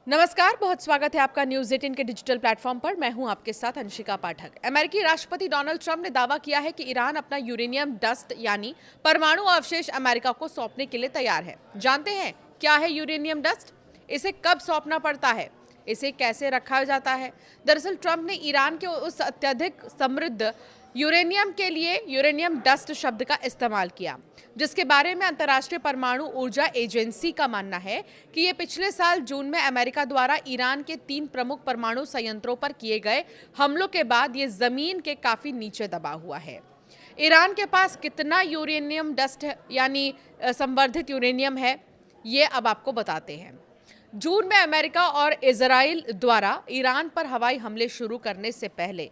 नमस्कार, बहुत स्वागत है आपका न्यूज़ 18 के डिजिटल प्लेटफॉर्म पर। मैं हूं आपके साथ अंशिका पाठक। अमेरिकी राष्ट्रपति डोनाल्ड ट्रंप ने दावा किया है कि ईरान अपना यूरेनियम डस्ट यानी परमाणु अवशेष अमेरिका को सौंपने के लिए तैयार है। जानते हैं क्या है यूरेनियम डस्ट, इसे कब सौंपना पड़ता है, इसे कैसे रखा जाता है। दरअसल ट्रंप ने ईरान के उस अत्यधिक समृद्ध यूरेनियम के लिए यूरेनियम डस्ट शब्द का इस्तेमाल किया, जिसके बारे में अंतर्राष्ट्रीय परमाणु ऊर्जा एजेंसी का मानना है कि ये पिछले साल जून में अमेरिका द्वारा ईरान के 3 प्रमुख परमाणु संयंत्रों पर किए गए हमलों के बाद ये जमीन के काफी नीचे दबा हुआ है। ईरान के पास कितना यूरेनियम डस्ट यानी संवर्धित यूरेनियम है, ये अब आपको बताते हैं। जून में अमेरिका और इजराइल द्वारा ईरान पर हवाई हमले शुरू करने से पहले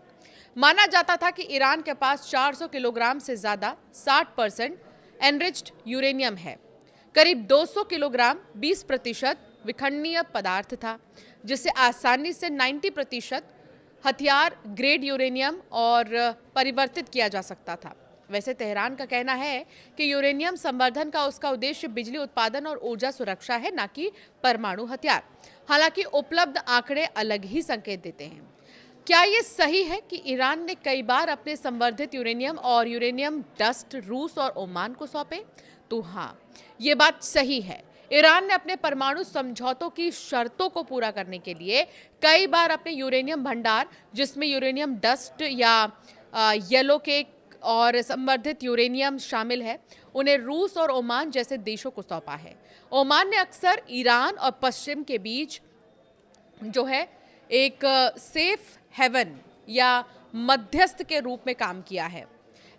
माना जाता था कि ईरान के पास 400 किलोग्राम से ज्यादा 60% एनरिच्ड यूरेनियम है। करीब 200 किलोग्राम 20% विखंडनीय पदार्थ था, जिसे आसानी से 90% हथियार ग्रेड यूरेनियम और परिवर्तित किया जा सकता था। वैसे तेहरान का कहना है कि यूरेनियम संवर्धन का उसका उद्देश्य बिजली उत्पादन और ऊर्जा सुरक्षा है, न कि परमाणु हथियार। हालांकि उपलब्ध आंकड़े अलग ही संकेत देते हैं। क्या ये सही है कि ईरान ने कई बार अपने संवर्धित यूरेनियम और यूरेनियम डस्ट रूस और ओमान को सौंपे? तो हाँ, ये बात सही है। ईरान ने अपने परमाणु समझौतों की शर्तों को पूरा करने के लिए कई बार अपने यूरेनियम भंडार, जिसमें यूरेनियम डस्ट या येलो केक और संवर्धित यूरेनियम शामिल है, उन्हें रूस और ओमान जैसे देशों को सौंपा है। ओमान ने अक्सर ईरान और पश्चिम के बीच जो है एक सेफ हेवन या मध्यस्थ के रूप में काम किया है।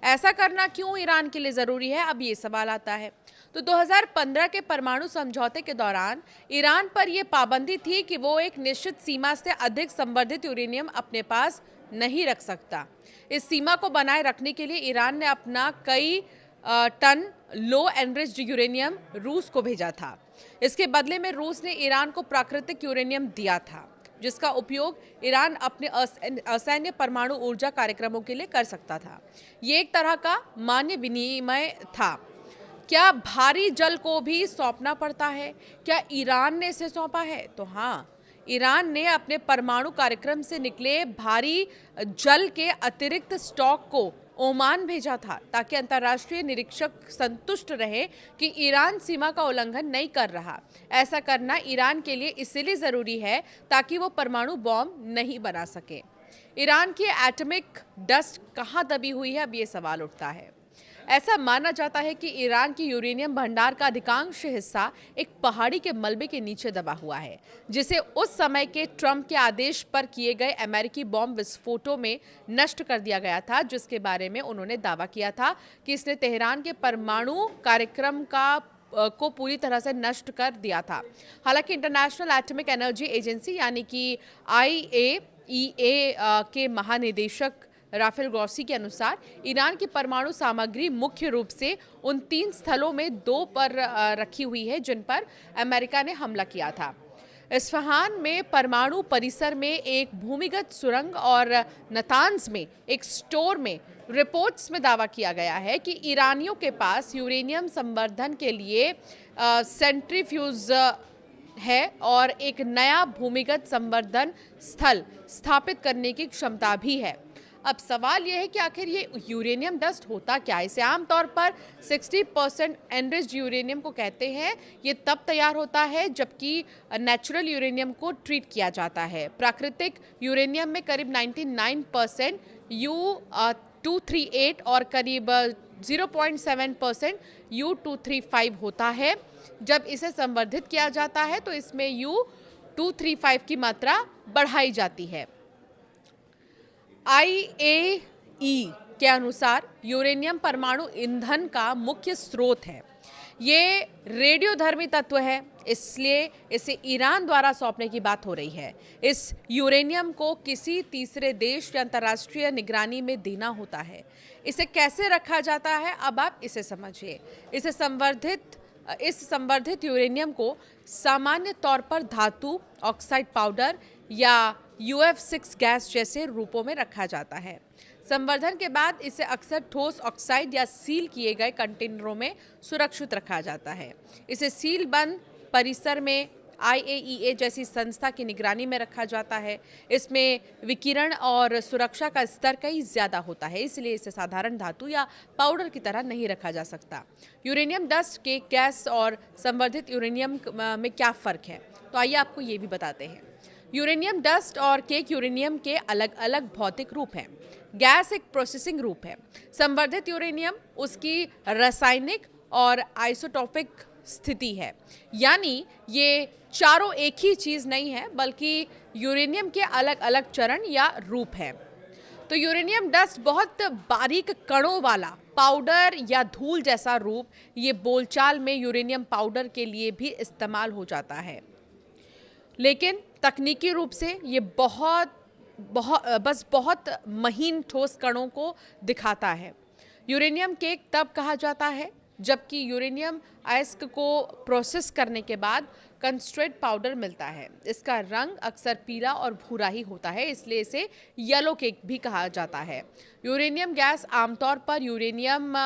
ऐसा करना क्यों ईरान के लिए ज़रूरी है, अब ये सवाल आता है। तो 2015 के परमाणु समझौते के दौरान ईरान पर यह पाबंदी थी कि वो एक निश्चित सीमा से अधिक संवर्धित यूरेनियम अपने पास नहीं रख सकता। इस सीमा को बनाए रखने के लिए ईरान ने अपना कई टन लो एनरिच्ड यूरेनियम रूस को भेजा था। इसके बदले में रूस ने ईरान को प्राकृतिक यूरेनियम दिया था, जिसका उपयोग ईरान अपने असैन्य परमाणु ऊर्जा कार्यक्रमों के लिए कर सकता था। ये एक तरह का मान्य विनिमय था। क्या भारी जल को भी सौंपना पड़ता है? क्या ईरान ने इसे सौंपा है? तो हाँ, ईरान ने अपने परमाणु कार्यक्रम से निकले भारी जल के अतिरिक्त स्टॉक को ओमान भेजा था, ताकि अंतर्राष्ट्रीय निरीक्षक संतुष्ट रहे कि ईरान सीमा का उल्लंघन नहीं कर रहा। ऐसा करना ईरान के लिए इसलिए ज़रूरी है ताकि वो परमाणु बॉम्ब नहीं बना सके। ईरान की एटॉमिक डस्ट कहाँ दबी हुई है, अब ये सवाल उठता है। ऐसा माना जाता है कि ईरान की यूरेनियम भंडार का अधिकांश हिस्सा एक पहाड़ी के मलबे के नीचे दबा हुआ है, जिसे उस समय के ट्रंप के आदेश पर किए गए अमेरिकी बॉम्ब विस्फोटों में नष्ट कर दिया गया था, जिसके बारे में उन्होंने दावा किया था कि इसने तेहरान के परमाणु कार्यक्रम को पूरी तरह से नष्ट कर दिया था। हालांकि इंटरनेशनल एटॉमिक एनर्जी एजेंसी यानी कि IAEA के महानिदेशक राफेल ग्रॉसी के अनुसार ईरान की परमाणु सामग्री मुख्य रूप से उन 3 स्थलों में 2 पर रखी हुई है जिन पर अमेरिका ने हमला किया था। इस्फहान में परमाणु परिसर में एक भूमिगत सुरंग और नतान्ज में एक स्टोर में रिपोर्ट्स में दावा किया गया है कि ईरानियों के पास यूरेनियम संवर्धन के लिए सेंट्रीफ्यूज है और एक नया भूमिगत संवर्धन स्थल स्थापित करने की क्षमता भी है। अब सवाल यह है कि आखिर ये यूरेनियम डस्ट होता क्या है? इसे आमतौर पर 60% एनरिच्ड यूरेनियम को कहते हैं। ये तब तैयार होता है जबकि नेचुरल यूरेनियम को ट्रीट किया जाता है। प्राकृतिक यूरेनियम में करीब 99% U-238 और करीब 0.7% U-235 होता है। जब इसे संवर्धित किया जाता है तो इसमें U-235 की मात्रा बढ़ाई जाती है। IAEA के अनुसार यूरेनियम परमाणु ईंधन का मुख्य स्रोत है। ये रेडियोधर्मी तत्व है, इसलिए इसे ईरान द्वारा सौंपने की बात हो रही है। इस यूरेनियम को किसी तीसरे देश या अंतर्राष्ट्रीय निगरानी में देना होता है। इसे कैसे रखा जाता है, अब आप इसे समझिए। इस संवर्धित यूरेनियम को सामान्य तौर पर धातु ऑक्साइड पाउडर या UF6 गैस जैसे रूपों में रखा जाता है। संवर्धन के बाद इसे अक्सर ठोस ऑक्साइड या सील किए गए कंटेनरों में सुरक्षित रखा जाता है। इसे सील बंद परिसर में IAEA जैसी संस्था की निगरानी में रखा जाता है। इसमें विकिरण और सुरक्षा का स्तर कई ज़्यादा होता है, इसलिए इसे साधारण धातु या पाउडर की तरह नहीं रखा जा सकता। यूरेनियम डस्ट के गैस और संवर्धित यूरेनियम में क्या फ़र्क है, तो आइए आपको ये भी बताते हैं। यूरेनियम डस्ट और केक यूरेनियम के अलग अलग भौतिक रूप हैं। गैस एक प्रोसेसिंग रूप है। संवर्धित यूरेनियम उसकी रासायनिक और आइसोटोपिक स्थिति है, यानी ये चारों एक ही चीज़ नहीं है, बल्कि यूरेनियम के अलग अलग चरण या रूप हैं। तो यूरेनियम डस्ट बहुत बारीक कणों वाला पाउडर या धूल जैसा रूप, ये बोलचाल में यूरेनियम पाउडर के लिए भी इस्तेमाल हो जाता है, लेकिन तकनीकी रूप से ये बहुत महीन ठोस कणों को दिखाता है। यूरेनियम केक तब कहा जाता है जबकि यूरेनियम अयस्क को प्रोसेस करने के बाद कंसंट्रेट पाउडर मिलता है। इसका रंग अक्सर पीला और भूरा ही होता है, इसलिए इसे येलो केक भी कहा जाता है। यूरेनियम गैस आमतौर पर यूरेनियम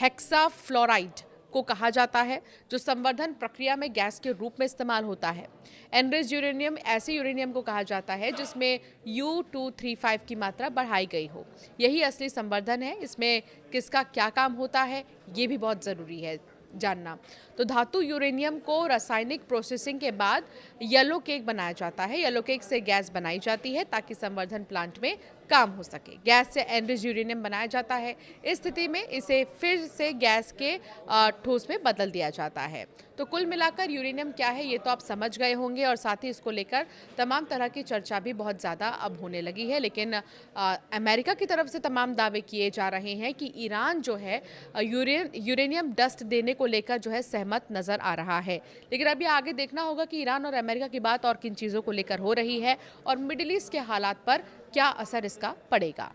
हेक्साफ्लोराइड को कहा जाता है, जो संवर्धन प्रक्रिया में गैस के रूप में इस्तेमाल होता है। एनरिच्ड यूरेनियम ऐसे यूरेनियम को कहा जाता है जिसमें U-235 की मात्रा बढ़ाई गई हो। यही असली संवर्धन है। इसमें किसका क्या काम होता है, ये भी बहुत ज़रूरी है जानना। तो धातु यूरेनियम को रासायनिक प्रोसेसिंग के बाद येलो केक बनाया जाता है। येलो केक से गैस बनाई जाती है ताकि संवर्धन प्लांट में काम हो सके। गैस से एनरिच्ड यूरेनियम बनाया जाता है। इस स्थिति में इसे फिर से गैस के ठोस में बदल दिया जाता है। तो कुल मिलाकर यूरेनियम क्या है ये तो आप समझ गए होंगे, और साथ ही इसको लेकर तमाम तरह की चर्चा भी बहुत ज़्यादा अब होने लगी है। लेकिन अमेरिका की तरफ से तमाम दावे किए जा रहे हैं कि ईरान जो है यूरेनियम डस्ट देने को लेकर जो है सहमत नज़र आ रहा है। लेकिन अभी आगे देखना होगा कि ईरान और अमेरिका की बात और किन चीज़ों को लेकर हो रही है और मिडिल ईस्ट के हालात पर क्या असर इसका पड़ेगा।